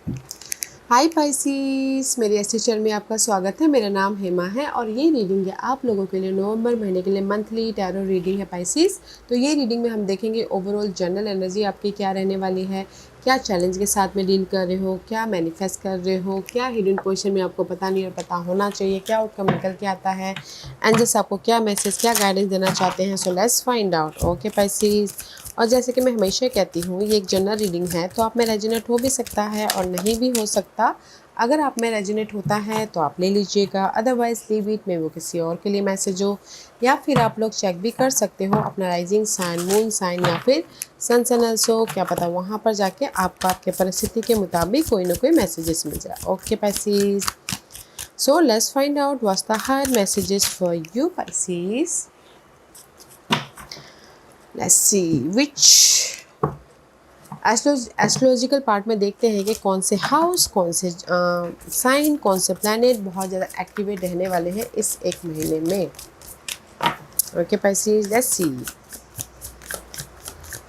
हाय Pisces, मेरे astro channel में आपका स्वागत है। मेरा नाम हेमा है और ये रीडिंग है आप लोगों के लिए नवंबर महीने के लिए मंथली टैरो रीडिंग है पाइसिस। तो ये रीडिंग में हम देखेंगे ओवरऑल जनरल एनर्जी आपकी क्या रहने वाली है, क्या चैलेंज के साथ में डील कर रहे हो, क्या मैनिफेस्ट कर रहे हो, क्या हिडन पोजीशन में आपको पता नहीं और पता होना चाहिए, क्या आउटकम निकल के आता है, एंजल्स आपको क्या मैसेज क्या गाइडेंस देना चाहते हैं। So let's find out. Okay Pisces, और जैसे कि मैं हमेशा कहती हूँ ये एक जनरल रीडिंग है, तो आप में रेजोनेट हो भी सकता है और नहीं भी हो सकता। अगर आप में रेजोनेट होता है तो आप ले लीजिएगा, अदरवाइज लीव इट में वो किसी और के लिए मैसेज हो। या फिर आप लोग चेक भी कर सकते हो अपना राइजिंग साइन, मून साइन या फिर सन सनल्स हो, क्या पता वहाँ पर जाके आपको आपके परिस्थिति के मुताबिक कोई ना कोई मैसेजेस मिल जाए। Okay Pisces, so let's find out what's the higher messages for you Pisces. Let's see which astrological part में देखते हैं कि कौन से हाउस, कौन से साइन, कौन से प्लैनेट बहुत ज़्यादा एक्टिवेट रहने वाले हैं इस एक महीने में। Okay Pisces, let's see,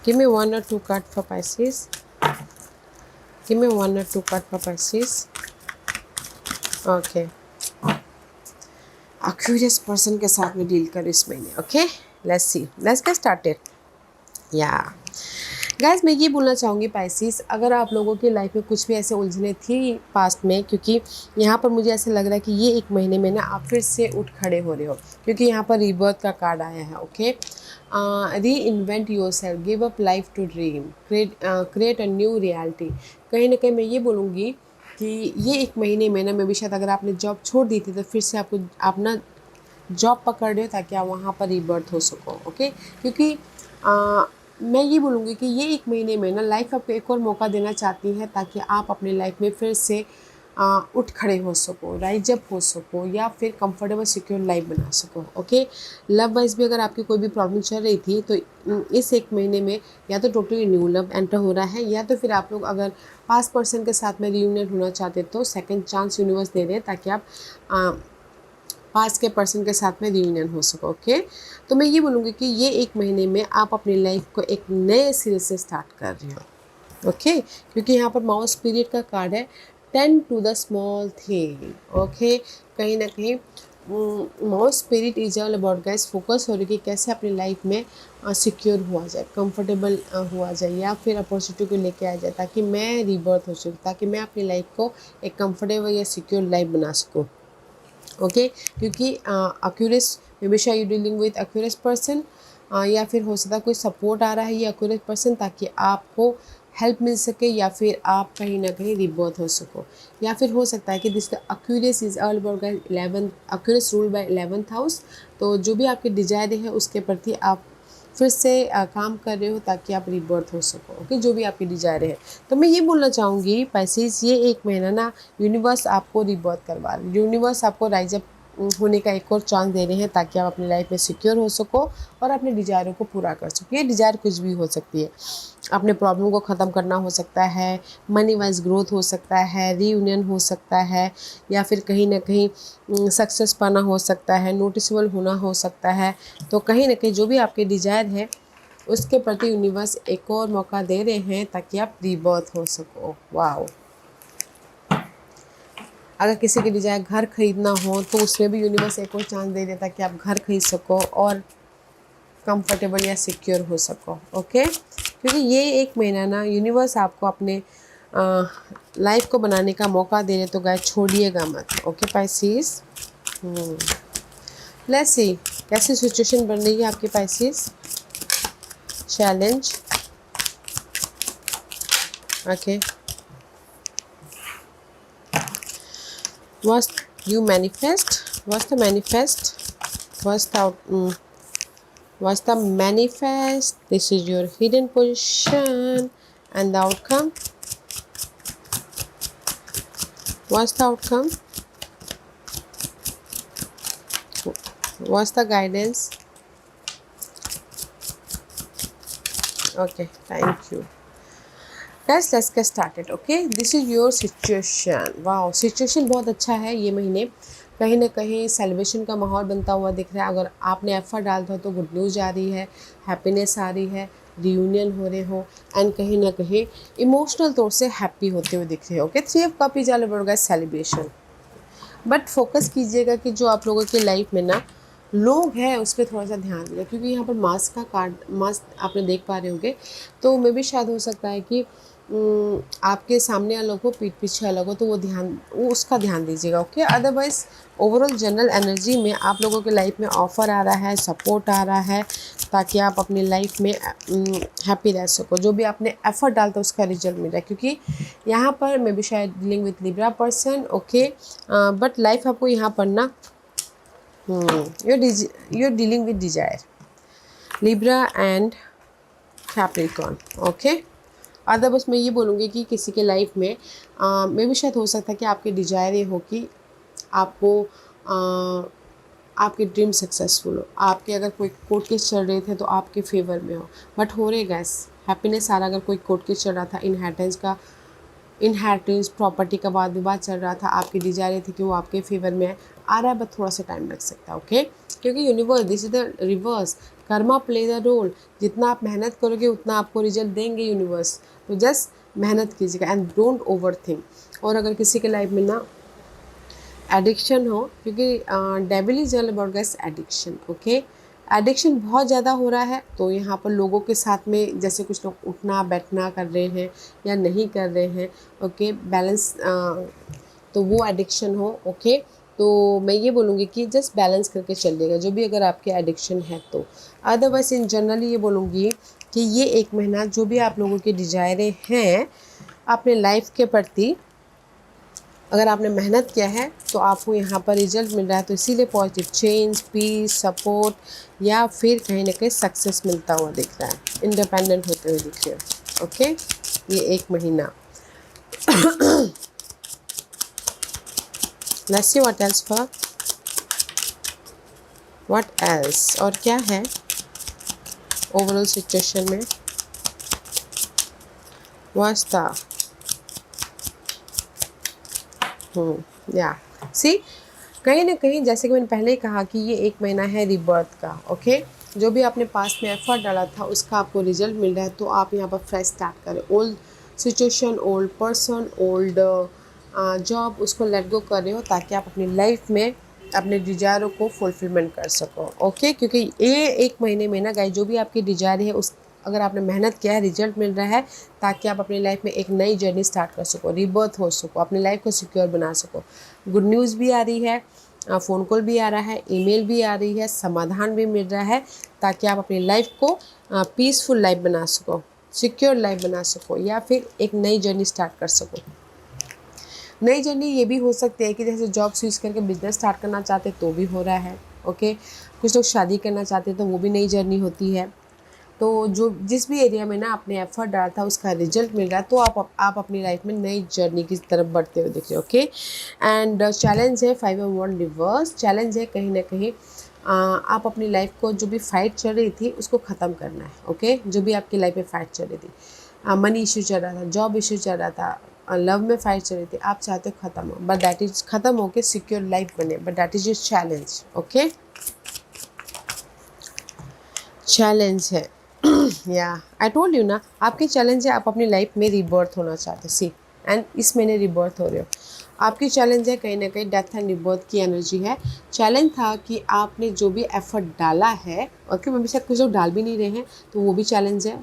give me one और two card for Pisces, give me one और two card for Pisces। Okay, Aquarius person के साथ में डील कर इस महीने। Okay let's see, let's get started. Yeah guys, मैं ये बोलना चाहूँगी पाइसिस, अगर आप लोगों की लाइफ में कुछ भी ऐसे उलझने थी पास्ट में, क्योंकि यहाँ पर मुझे ऐसा लग रहा है कि ये एक महीने में ना आप फिर से उठ खड़े हो रहे हो, क्योंकि यहाँ पर रीबर्थ का कार्ड आया है। Okay, reinvent yourself, give up life to dream, create a new reality. कहीं ना कहीं मैं ये बोलूँगी कि ये एक महीने में ना मैं भी शायद, अगर आपने जॉब छोड़ दी थी तो फिर से आपको आप ना जॉब पकड़ रहे हो ताकि आप वहाँ पर रीबर्थ हो सको। ओके, क्योंकि मैं ये बोलूँगी कि ये एक महीने में ना लाइफ आपको एक और मौका देना चाहती है ताकि आप अपनी लाइफ में फिर से उठ खड़े हो सको, राइज अप हो सको, या फिर कंफर्टेबल सिक्योर लाइफ बना सको। ओके, लव वाइज भी अगर आपकी कोई भी प्रॉब्लम चल रही थी तो इस एक महीने में या तो टोटली न्यू लव एंटर हो रहा है, या तो फिर आप लोग अगर पास्ट पर्सन के साथ में रियूनियन होना चाहते तो सेकेंड चांस यूनिवर्स दे रहे हैं ताकि आप पास्ट के पर्सन के साथ में रियूनियन हो सको। ओके, तो मैं ये बोलूँगी कि ये एक महीने में आप अपनी लाइफ को एक नए सिरे से स्टार्ट कर रहे हो। ओके, क्योंकि यहाँ पर माउस पीरियड का कार्ड है, 10 to the small thing. Okay, कहीं ना कहीं mouse spirit is all about guys focus हो रही कि कैसे अपनी लाइफ में सिक्योर हुआ जाए, कंफर्टेबल हुआ जाए, या फिर अपॉर्चुनिटी को लेके आ जाए ताकि मैं रीबर्थ हो सकूँ, ताकि मैं अपनी लाइफ को एक कंफर्टेबल या सिक्योर लाइफ बना सकूँ। ओके, क्योंकि एक्यूरेस हमेशा you dealing with Accuris person, या फिर हो सकता है कोई सपोर्ट आ रहा है ये एक्यूरेस पर्सन ताकि आपको हेल्प मिल सके, या फिर आप कहीं ना कहीं रिबर्थ हो सको, या फिर हो सकता है कि this Accuris is all about 11, Accuris rule by 11th house. तो जो भी आपके डिजायर है उसके प्रति आप फिर से काम कर रहे हो ताकि आप रिबर्थ हो सको। ओके, जो भी आपकी डिजायर है। तो मैं ये बोलना चाहूँगी पाइसेस, ये एक महीना ना यूनिवर्स आपको रिबर्थ करवा रहा है, यूनिवर्स आपको राइज अप होने का एक और चांस दे रहे हैं ताकि आप अपनी लाइफ में सिक्योर हो सको और अपने डिजायरों को पूरा कर सको। ये डिजायर कुछ भी हो सकती है, अपने प्रॉब्लम को ख़त्म करना हो सकता है, मनी वाइज ग्रोथ हो सकता है, रीयूनियन हो सकता है, या फिर कहीं ना कहीं सक्सेस पाना हो सकता है, नोटिसेबल होना हो सकता है। तो कहीं ना कहीं जो भी आपके डिजायर है उसके प्रति यूनिवर्स एक और मौका दे रहे हैं ताकि आप रीबर्थ हो सको। वाओ, अगर किसी के डिजायर घर खरीदना हो तो उसमें भी यूनिवर्स एक और चांस दे देता कि आप घर खरीद सको और कंफर्टेबल या सिक्योर हो सको। ओके, क्योंकि ये एक महीना ना यूनिवर्स आपको अपने लाइफ को बनाने का मौका दे रहे, तो गाय छोड़िएगा मत। ओके पाइसिस, लेट्स सी कैसी सिचुएशन बन रही है आपकी Pisces. Challenge, okay, what you manifest, what's the manifest, what's the what's the manifest, this is your hidden position, and the outcome, what's the outcome, what's the guidance. Okay, thank you guys, let's get started. Okay, this is your situation. wow, situation बहुत अच्छा है ये महीने, कहीं ना कहीं celebration का माहौल बनता हुआ दिख रहा है। अगर आपने एफर्ट डाला था तो गुड न्यूज़ आ रही है, हैप्पीनेस आ रही है, रियूनियन हो रहे हो एंड कहीं ना कहीं इमोशनल तौर से हैप्पी होते हुए दिख रहे हो। Okay, 3 of cup is all about celebration. But focus कीजिएगा कि जो आप लोगों की लाइफ में ना लोग हैं उस पर थोड़ा सा ध्यान दीजिए, क्योंकि यहाँ पर मास्क का कार्ड मास्क आपने देख पा रहे होंगे, तो मे भी शायद हो सकता है कि आपके सामने अलग हो पीठ पीछे अलग हो, तो वो उसका ध्यान दीजिएगा। Okay, otherwise overall general energy में आप लोगों के लाइफ में ऑफ़र आ रहा है, सपोर्ट आ रहा है, ताकि आप अपनी लाइफ में हैप्पी रह सको। जो भी आपने एफर्ट डालता है उसका रिजल्ट मिल रहा है, क्योंकि यहाँ पर मे भी शायद dealing with Libra person. Okay, but life आपको यहाँ पर ना you're dealing with desire, Libra and Capricorn. Okay, other बस मैं ये बोलूँगी कि किसी के लाइफ में मे भी शायद हो सकता है कि आपके डिजायर ये हो कि आपको आपके ड्रीम सक्सेसफुल हो, आपके अगर कोई कोर्ट केस चल रहे थे तो आपके फेवर में हो, बट हो रहे गैस हैप्पीनेस सारा। अगर कोई कोर्ट केस चल रहा था, इनहेरिटेंस प्रॉपर्टी का वाद विवाद चल रहा था, आपकी डिजायर थी कि वो आपके फेवर में आ रहा है, बट थोड़ा सा टाइम लग सकता है। ओके, क्योंकि universe this is the reverse, karma play the role. जितना आप मेहनत करोगे उतना आपको रिजल्ट देंगे यूनिवर्स, तो जस्ट मेहनत कीजिएगा एंड डोंट ओवर थिंक। और अगर किसी के लाइफ में ना एडिक्शन हो, क्योंकि devil is all about gas addiction. Okay, addiction बहुत ज़्यादा हो रहा है, तो यहाँ पर लोगों के साथ में जैसे कुछ लोग उठना बैठना कर रहे हैं या नहीं कर रहे हैं, ओके, बैलेंस, तो वो एडिक्शन हो। ओके, तो मैं ये बोलूँगी कि जस्ट बैलेंस करके चलिएगा, जो भी अगर आपके एडिक्शन है तो। अदरवाइज इन जनरली ये बोलूँगी कि ये एक महीना जो भी आप लोगों की डिजायरें हैं अपने लाइफ के प्रति, अगर आपने मेहनत किया है तो आपको यहाँ पर रिजल्ट मिल रहा है, तो इसीलिए पॉजिटिव चेंज, पीस, सपोर्ट या फिर कहीं ना कहीं सक्सेस मिलता हुआ दिख रहा है, इंडिपेंडेंट होते हुए दिख रहे हो। ओके, ये एक महीना। Let's see what else for what else, और क्या है ओवरऑल सिचुएशन में वास्ता। या सी, कहीं ना कहीं जैसे कि मैंने पहले ही कहा कि ये एक महीना है रिबर्थ का। ओके, जो भी आपने पास्ट में एफर्ट डाला था उसका आपको रिजल्ट मिल रहा है, तो आप यहाँ पर फ्रेश स्टार्ट करें। Old situation, old person, old job, उसको लेट गो कर रहे हो, ताकि आप अपनी लाइफ में अपने डिजायरों को फुलफिलमेंट कर सको। ओके, क्योंकि ये एक महीने में ना गाइस जो भी आपकी डिजायर है उस अगर आपने मेहनत किया है रिजल्ट मिल रहा है, ताकि आप अपनी लाइफ में एक नई जर्नी स्टार्ट कर सको, रिबर्थ हो सको, अपनी लाइफ को सिक्योर बना सको। गुड न्यूज़ भी आ रही है, फ़ोन कॉल भी आ रहा है, ईमेल भी आ रही है, समाधान भी मिल रहा है, ताकि आप अपनी लाइफ को पीसफुल लाइफ बना सको, सिक्योर लाइफ बना सको, या फिर एक नई जर्नी स्टार्ट कर सको। नई जर्नी ये भी हो सकती है कि जैसे जॉब स्विच करके बिजनेस स्टार्ट करना चाहते तो भी हो रहा है। ओके, कुछ लोग शादी करना चाहते हैं तो वो भी नई जर्नी होती है। तो जो जिस भी एरिया में ना आपने एफर्ट डाला था उसका रिजल्ट मिल रहा है, तो आप अपनी लाइफ में नई जर्नी की तरफ बढ़ते हुए दिख रहे हो। ओके, एंड चैलेंज है 5 ऑफ वॉन्ड रिवर्स। चैलेंज है कहीं ना कहीं आप अपनी लाइफ को जो भी फाइट चल रही थी उसको ख़त्म करना है। ओके, जो भी आपकी लाइफ में फाइट चल रही थी, मनी इशू चल रहा था, जॉब इशू चल रहा था, लव में फाइट चल रही थी, आप चाहते हो ख़त्म हो, बट दैट इज ख़त्म होके सिक्योर लाइफ बने, but that is your challenge. Okay, challenge है या आई टोल्ड यू ना, आपकी चैलेंज है आप अपनी लाइफ में रिबर्थ होना चाहते सी, एंड इस महीने रिबर्थ हो रहे हो। आपकी चैलेंज है कहीं ना कहीं डेथ एंड रिबर्थ की एनर्जी है। चैलेंज था कि आपने जो भी एफर्ट डाला है, और क्यों भी शायद कुछ लोग डाल भी नहीं रहे हैं, तो वो भी चैलेंज है।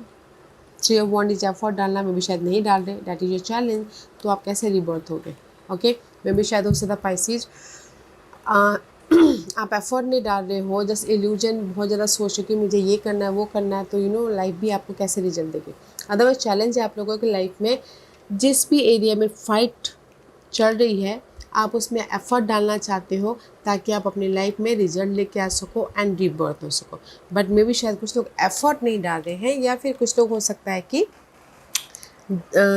3 ऑफ वॉन्ड इज एफर्ट डालना, में भी शायद नहीं डाल रहे, दैट इज योर चैलेंज। तो आप कैसे रिबर्थ हो गए? ओके, में भी शायद हो सकता पाइसिस आप एफर्ट नहीं डाल रहे हो, जस्ट इल्यूजन बहुत ज़्यादा सोच रहे कि मुझे ये करना है वो करना है, तो यू नो लाइफ भी आपको कैसे रिजल्ट देगी। अदरवाइज चैलेंज है आप लोगों की लाइफ में, जिस भी एरिया में फाइट चल रही है आप उसमें एफर्ट डालना चाहते हो, ताकि आप अपनी लाइफ में रिजल्ट लेके आ सको एंड रिबर्थ हो सको। बट मे भी शायद कुछ लोग एफर्ट नहीं डाल रहे हैं, या फिर कुछ लोग हो सकता है कि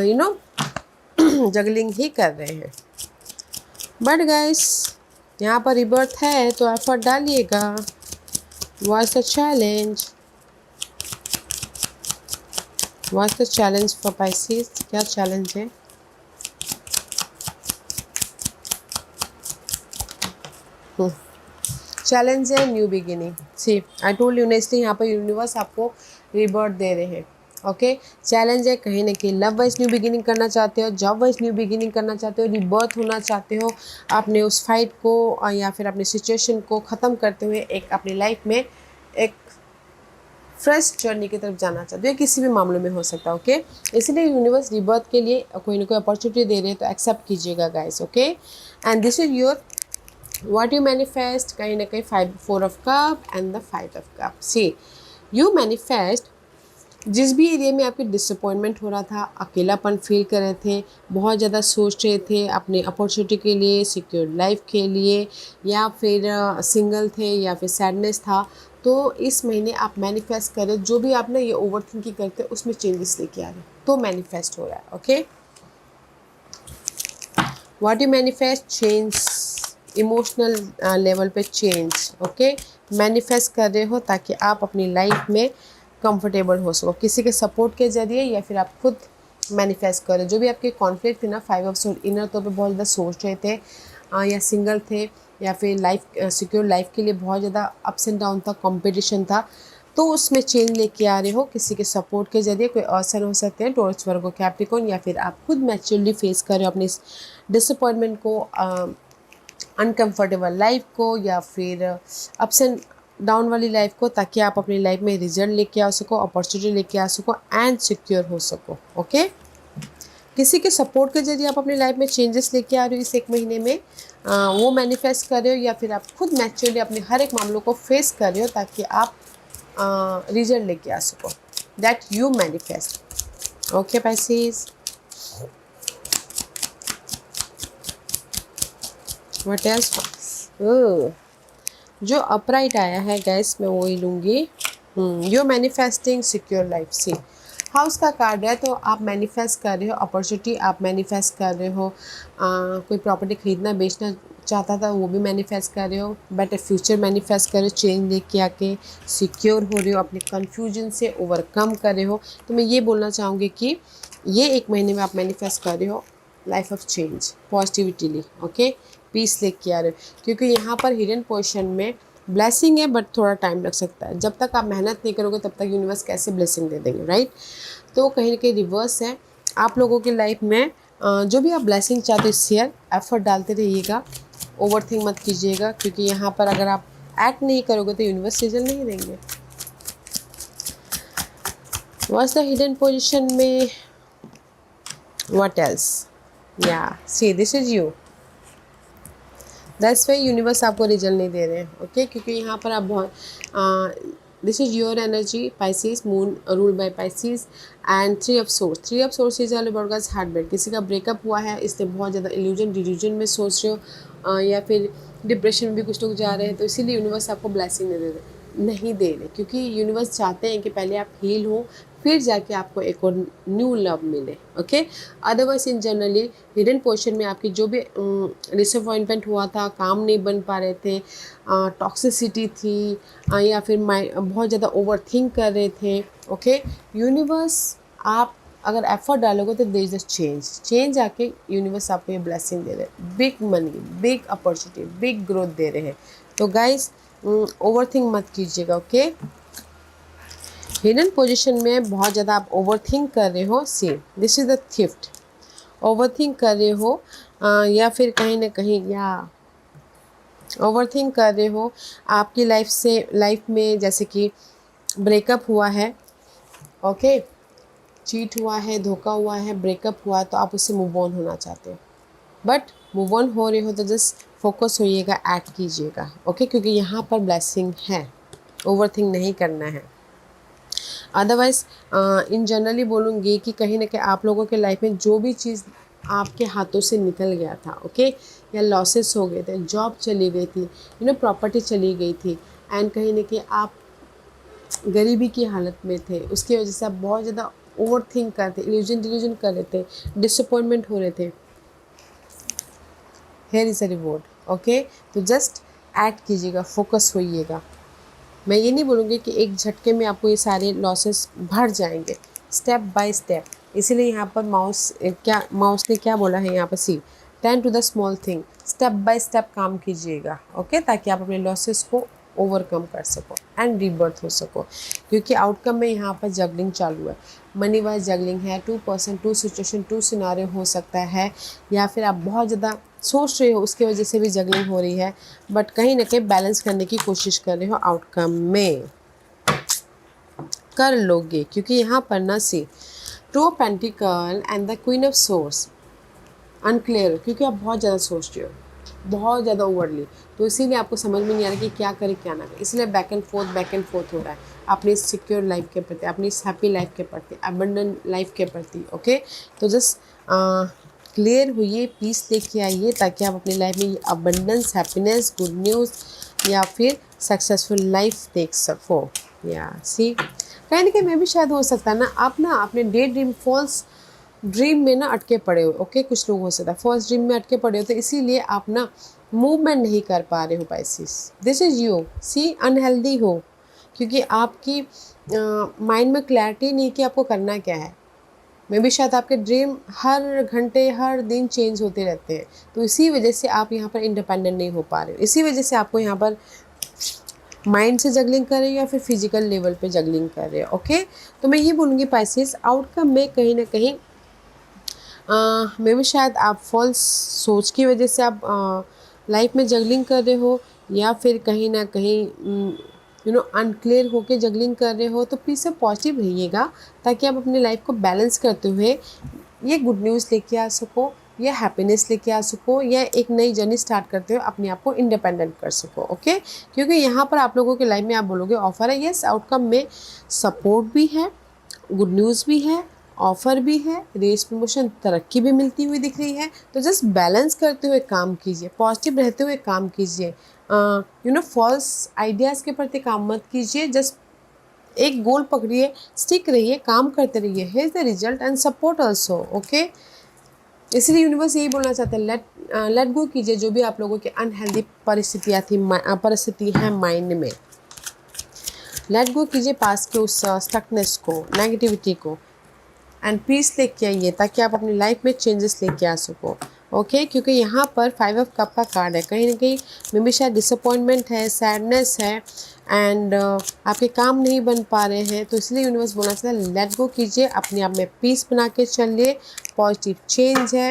यू नो जगलिंग ही कर रहे हैं। बट गाइस यहाँ पर रिबर्थ है तो एफर्ट डालिएगा। What's the challenge? What's the challenge for Pisces? क्या चैलेंज है? चैलेंज है new beginning. See, I told you ना, इसलिए यहाँ पर यूनिवर्स आपको रिबर्थ दे रहे हैं। ओके, चैलेंज है कहीं ना कहीं लव वाइज न्यू बिगिनिंग करना चाहते हो, जॉब वाइज न्यू बिगिनिंग करना चाहते हो, रिबर्थ होना चाहते हो, आपने उस फाइट को या फिर अपनी सिचुएशन को ख़त्म करते हुए एक अपनी लाइफ में एक फ्रेश जर्नी की तरफ जाना चाहते हो, किसी भी मामलों में हो सकता है। ओके, इसलिए यूनिवर्स रिबर्थ के लिए कोई ना कोई अपॉर्चुनिटी दे रहे हैं, तो एक्सेप्ट कीजिएगा guys. Okay, and this is your what you manifest, कहीं ना कहीं 4 of cup and the 5 of cup. See, you manifest जिस भी एरिया में आपकी डिसअपॉइंटमेंट हो रहा था, अकेलापन फील कर रहे थे, बहुत ज़्यादा सोच रहे थे अपने अपॉर्चुनिटी के लिए, सिक्योर लाइफ के लिए, या फिर सिंगल थे, या फिर सैडनेस था, तो इस महीने आप मैनिफेस्ट करें जो भी आप ना ये ओवर थिंकिंग करते हैं उसमें चेंजेस लेके आ रहे हैं, तो मैनिफेस्ट हो रहा है। Okay, what you manifest, change, emotional level पे चेंज। ओके, मैनिफेस्ट कर रहे हो ताकि आप अपनी लाइफ में कंफर्टेबल हो सको, किसी के सपोर्ट के जरिए या फिर आप खुद मैनिफेस्ट करें। जो भी आपके कॉन्फ्लिक्ट थे ना, 5 ऑफ सोर्ड, इनर तौर पे बहुत ज़्यादा सोच रहे थे, या सिंगल थे, या फिर लाइफ सिक्योर लाइफ के लिए बहुत ज़्यादा अप्स एंड डाउन था, कंपटीशन था, तो उसमें चेंज लेके आ रहे हो किसी के सपोर्ट के जरिए। कोई अवसर हो सकते हैं टॉरस, वर्गो, कैप्रिकॉर्न, या फिर आप खुद मैच्योरली फेस कर रहे हो अपनी डिसअपॉइंटमेंट को, अनकम्फर्टेबल लाइफ को, या फिर अप्स एंड डाउन वाली लाइफ को, ताकि आप अपनी लाइफ में रिजल्ट लेके आ सको, अपॉर्चुनिटी लेके आ सको एंड सिक्योर हो सको। ओके, किसी के सपोर्ट के जरिए आप अपनी लाइफ में चेंजेस लेके आ रहे हो इस एक महीने में, वो मैनिफेस्ट कर रहे हो, या फिर आप खुद नेचुरली अपने हर एक मामलों को फेस कर रहे हो ताकि आप रिजल्ट लेके आ सको, that you manifest. Okay Pisces, what else, जो अपराइट आया है गैस मैं वही लूँगी। You manifesting secure life. See, house का कार्ड है, तो आप मैनिफेस्ट कर रहे हो अपॉर्चुनिटी, आप मैनिफेस्ट कर रहे हो कोई प्रॉपर्टी खरीदना बेचना चाहता था वो भी मैनिफेस्ट कर रहे हो, बेटर फ्यूचर मैनिफेस्ट कर रहे हो, चेंज लेके आके सिक्योर हो रहे हो, अपने कन्फ्यूजन से ओवरकम कर रहे हो। तो मैं ये बोलना चाहूँगी कि ये एक महीने में आप मैनिफेस्ट कर रहे हो लाइफ ऑफ चेंज पॉजिटिविटीली। ओके, पीस लेके आ रहे हो, क्योंकि यहाँ पर हिडन पोजीशन में ब्लेसिंग है, बट थोड़ा टाइम लग सकता है। जब तक आप मेहनत नहीं करोगे तब तक यूनिवर्स कैसे ब्लेसिंग दे देंगे, राइट? तो कहीं ना कहीं रिवर्स है आप लोगों की लाइफ में। जो भी आप ब्लेसिंग चाहते हो शेयर एफर्ट डालते रहिएगा, ओवर थिंक मत कीजिएगा, क्योंकि यहाँ पर अगर आप एक्ट नहीं करोगे तो यूनिवर्स रिजल्ट नहीं देंगे। व्हाट्स द हिडन पोजीशन में, व्हाट एल्स, या see this is you, that's why universe आपको रिजल्ट नहीं दे रहे हैं। ओके, क्योंकि यहाँ पर आप बहुत this is your energy Pisces, moon rule by Pisces, and 3 of source. 3 of source is all about guys heartbreak. किसी का ब्रेकअप हुआ है, इसलिए बहुत ज़्यादा इल्यूजन डिल्यूजन में सोच रहे हो, या फिर डिप्रेशन में भी कुछ लोग जा रहे हैं, तो इसीलिए यूनिवर्स आपको ब्लेसिंग नहीं दे रहे, क्योंकि यूनिवर्स चाहते हैं कि पहले आप हील हो, फिर जाके आपको एक और न्यू लव मिले। Okay, otherwise in generally hidden position में आपकी जो भी डिसअपॉइंटमेंट हुआ था, काम नहीं बन पा रहे थे, टॉक्सिसिटी थी, या फिर बहुत ज़्यादा ओवर थिंक कर रहे थे। ओके, यूनिवर्स आप अगर एफर्ट डालोगे तो देयर इज अ चेंज आके यूनिवर्स आपको ये ब्लेसिंग दे रहे हैं, big money, big opportunity, big growth दे रहे हैं। तो गाइस ओवर थिंक मत कीजिएगा। ओके, हिडन पोजीशन में बहुत ज़्यादा आप ओवर थिंक कर रहे हो, see this is the theft, over think कर रहे हो, या फिर कहीं ना कहीं या ओवर थिंक कर रहे हो आपकी लाइफ में जैसे कि ब्रेकअप हुआ है, ओके, चीट हुआ है, धोखा हुआ है, ब्रेकअप हुआ है, तो आप उससे मूव ऑन होना चाहते हो, बट मूव ऑन हो रहे हो तो जस्ट फोकस होइएगा, एक्ट कीजिएगा। ओके, क्योंकि यहाँ पर ब्लेसिंग है, ओवर थिंक नहीं करना है। अदरवाइज़ इन जनरली बोलूँगी कि कहीं ना कहीं आप लोगों के लाइफ में जो भी चीज़ आपके हाथों से निकल गया था, ओके, या लॉसेस हो गए थे, जॉब चली गई थी, प्रॉपर्टी चली गई थी, एंड कहीं ना कहीं आप गरीबी की हालत में थे, उसकी वजह से आप बहुत ज़्यादा ओवर थिंक करते, इल्यूजन कर रहे थे, डिसअपॉइंटमेंट हो रहे थे, here is a reward. Okay, तो जस्ट एक्ट कीजिएगा, फोकस होइएगा। मैं ये नहीं बोलूँगी कि एक झटके में आपको ये सारे लॉसेस भर जाएंगे, स्टेप बाय स्टेप। इसीलिए यहाँ पर माउस ने क्या बोला है यहाँ पर, see ten to the small thing, step by step काम कीजिएगा। ओके, ताकि आप अपने लॉसेस को ओवरकम कर सको एंड रीबर्थ हो सको, क्योंकि आउटकम में यहाँ पर जगलिंग चालू है, मनी वाइज जगलिंग है, 2% 2 सिचुएशन 2 सिनारियो हो सकता है, या फिर आप बहुत ज़्यादा सोच रहे हो उसकी वजह से भी जगलिंग हो रही है, बट कहीं ना कहीं बैलेंस करने की कोशिश कर रहे हो, आउटकम में कर लोगे, क्योंकि यहाँ पर ना see two pentacle and the queen of source unclear, क्योंकि आप बहुत ज़्यादा सोच रहे हो, बहुत ज़्यादा ओवरली, तो इसीलिए आपको समझ में नहीं आ रहा कि क्या करें क्या ना करें, इसलिए बैक एंड फोर्थ हो रहा है अपनी सिक्योर लाइफ के प्रति, अपनी हैप्पी लाइफ के प्रति, अबंडेंट लाइफ के प्रति। ओके, तो जस्ट क्लियर हुई, पीस लेके आइए, ताकि आप अपनी लाइफ में अबंडेंस, हैप्पीनेस, गुड न्यूज़ या फिर सक्सेसफुल लाइफ देख सको। या सी कहीं ना कहीं मैं भी शायद हो सकता है ना, आप ना अपने डे ड्रीम फॉल्स ड्रीम में ना अटके पड़े हो। ओके, कुछ लोग हो सकता है फर्स्ट ड्रीम में अटके पड़े हो, तो इसीलिए आप ना मूवमेंट नहीं कर पा रहे हो Pisces. This is you, see unhealthy हो, क्योंकि आपकी माइंड में क्लैरिटी नहीं कि आपको करना क्या है। मे भी शायद आपके ड्रीम हर घंटे हर दिन चेंज होते रहते हैं, तो इसी वजह से आप यहाँ पर इंडिपेंडेंट नहीं हो पा रहे हो, इसी वजह से आपको यहाँ पर माइंड से जगलिंग कर रहे हो या फिर फिजिकल लेवल पे जगलिंग कर रहे हो। ओके, तो मैं ये बोलूँगी पाइसिस, आउटकम में कहीं ना कहीं मे भी शायद आप फॉल्स सोच की वजह से आप लाइफ में जगलिंग कर रहे हो, या फिर कहीं ना कहीं अनक्लियर होके जगलिंग कर रहे हो, तो प्लीज़ से पॉजिटिव रहिएगा, ताकि आप अपनी लाइफ को बैलेंस करते हुए ये गुड न्यूज़ लेके आ सको, या हैप्पीनेस लेके आ सको, या एक नई जर्नी स्टार्ट करते हुए अपने आप को इंडिपेंडेंट कर सको। ओके, क्योंकि यहाँ पर आप लोगों के लाइफ में आप बोलोगे ऑफर है, यस, आउटकम में सपोर्ट भी है, गुड न्यूज़ भी है, ऑफ़र भी है, रेस प्रमोशन, तरक्की भी मिलती हुई दिख रही है, तो जस्ट बैलेंस करते हुए काम कीजिए, पॉजिटिव रहते हुए काम कीजिए, फॉल्स आइडियाज़ के प्रति काम मत कीजिए, जस्ट एक गोल पकड़िए, स्टिक रहिए, काम करते रहिए, here is the result and support also. Okay, इसलिए यूनिवर्स यही बोलना चाहते हैं, लेट गो कीजिए जो भी आप लोगों की अनहेल्दी परिस्थिति है माइंड में, लेट गो कीजिए पास के उस स्टकनेस को, नेगेटिविटी को, एंड पीस लेके आइए, ताकि आप अपनी लाइफ में चेंजेस लेके आ सको। ओके, क्योंकि यहाँ पर 5 ऑफ कप का कार्ड है, कहीं ना कहीं मे भी शायद डिसअपॉइंटमेंट है, सैडनेस है, एंड आपके काम नहीं बन पा रहे हैं, तो इसलिए यूनिवर्स बोलना चाहता है लेट गो कीजिए, अपने आप में पीस बना के चलिए, पॉजिटिव चेंज है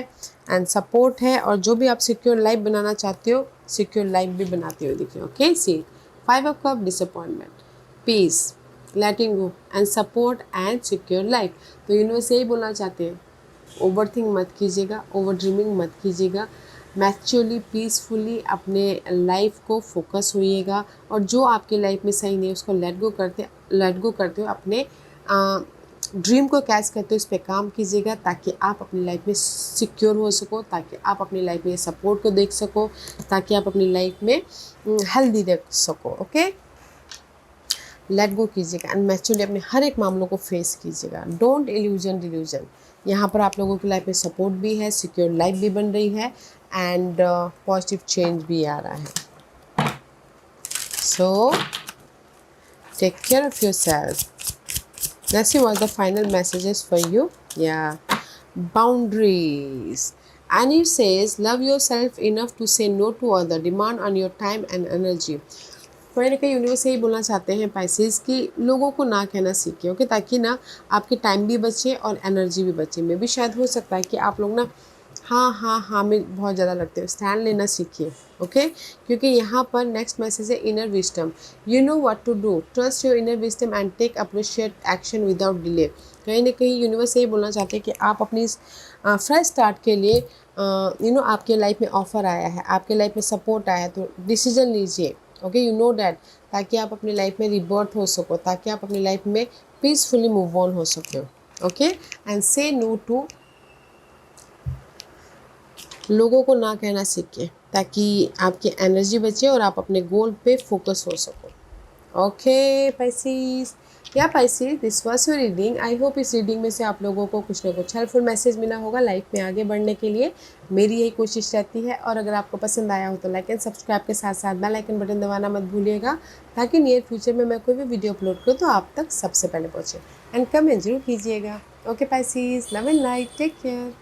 एंड सपोर्ट है, और जो भी आप सिक्योर लाइफ बनाना चाहते हो, सिक्योर लाइफ भी बनाते हुए दिख रहे हो। Okay, see 5 of cup, disappointment, peace, letting go and support and secure life. तो यूनिवर्स यही बोलना चाहते हैं, ओवर थिंक मत कीजिएगा, ओवर ड्रीमिंग मत कीजिएगा, मैच्योरली पीसफुली अपने लाइफ को फोकस होइएगा, और जो आपकी लाइफ में सही नहीं है उसको लेट गो करते हो, अपने ड्रीम को कैच करते हो, उस पर काम कीजिएगा, ताकि आप अपनी लाइफ में सिक्योर हो सको, ताकि आप अपनी लाइफ में सपोर्ट को देख सको, ताकि आप अपनी लाइफ में हेल्दी देख सको। ओके, लेट गो कीजिएगा एंड मैच्योरली अपने हर एक मामलों को फेस कीजिएगा, डोंट इल्यूजन डिल्यूजन। यहाँ पर आप लोगों की लाइफ में सपोर्ट भी है, सिक्योर लाइफ भी बन रही है, एंड पॉजिटिव चेंज भी आ रहा है। So take care of yourself. Let's see what the final message is for you. Yeah, boundaries. And it says, love yourself enough to say no to other, demand on your time and energy. कहीं ना कहीं universe यही बोलना चाहते हैं Pisces कि लोगों को ना कहना सीखिए। ओके, ताकि ना आपके टाइम भी बचे और एनर्जी भी बचे। मे भी शायद हो सकता है कि आप लोग ना हाँ में बहुत ज़्यादा लगते हो, स्टैंड लेना सीखिए। ओके, क्योंकि यहाँ पर नेक्स्ट मैसेज है inner wisdom, you know what to do, trust your inner wisdom and take appreciate action without delay. कहीं ना कहीं यूनिवर्स यही बोलना चाहते हैं कि आप अपनी फ्रेश स्टार्ट के लिए आपके लाइफ में ऑफ़र आया है, आपके लाइफ में सपोर्ट आया है, तो डिसीजन लीजिए। ओके, यू नो डैट, ताकि आप अपनी लाइफ में रिबर्थ हो सको, ताकि आप अपनी लाइफ में पीसफुली मूव ऑन हो सके। ओके, एंड से नो टू, लोगों को ना कहना सीखिए, ताकि आपकी एनर्जी बचे और आप अपने गोल पे फोकस हो सको। ओके पाइसेस, या Pisces, this was your reading. I hope इस रीडिंग में से आप लोगों को कुछ ना कुछ हेल्पफुल मैसेज मिला होगा लाइफ में आगे बढ़ने के लिए। मेरी यही कोशिश रहती है, और अगर आपको पसंद आया हो तो लाइक एंड सब्सक्राइब के साथ साथ बेल आइकन बटन दबाना मत भूलिएगा, ताकि नियर फ्यूचर में मैं कोई भी वीडियो अपलोड करूँ तो आप तक सबसे पहले पहुँचे। एंड कमेंट जरूर कीजिएगा। Okay pieces, love and light, take care.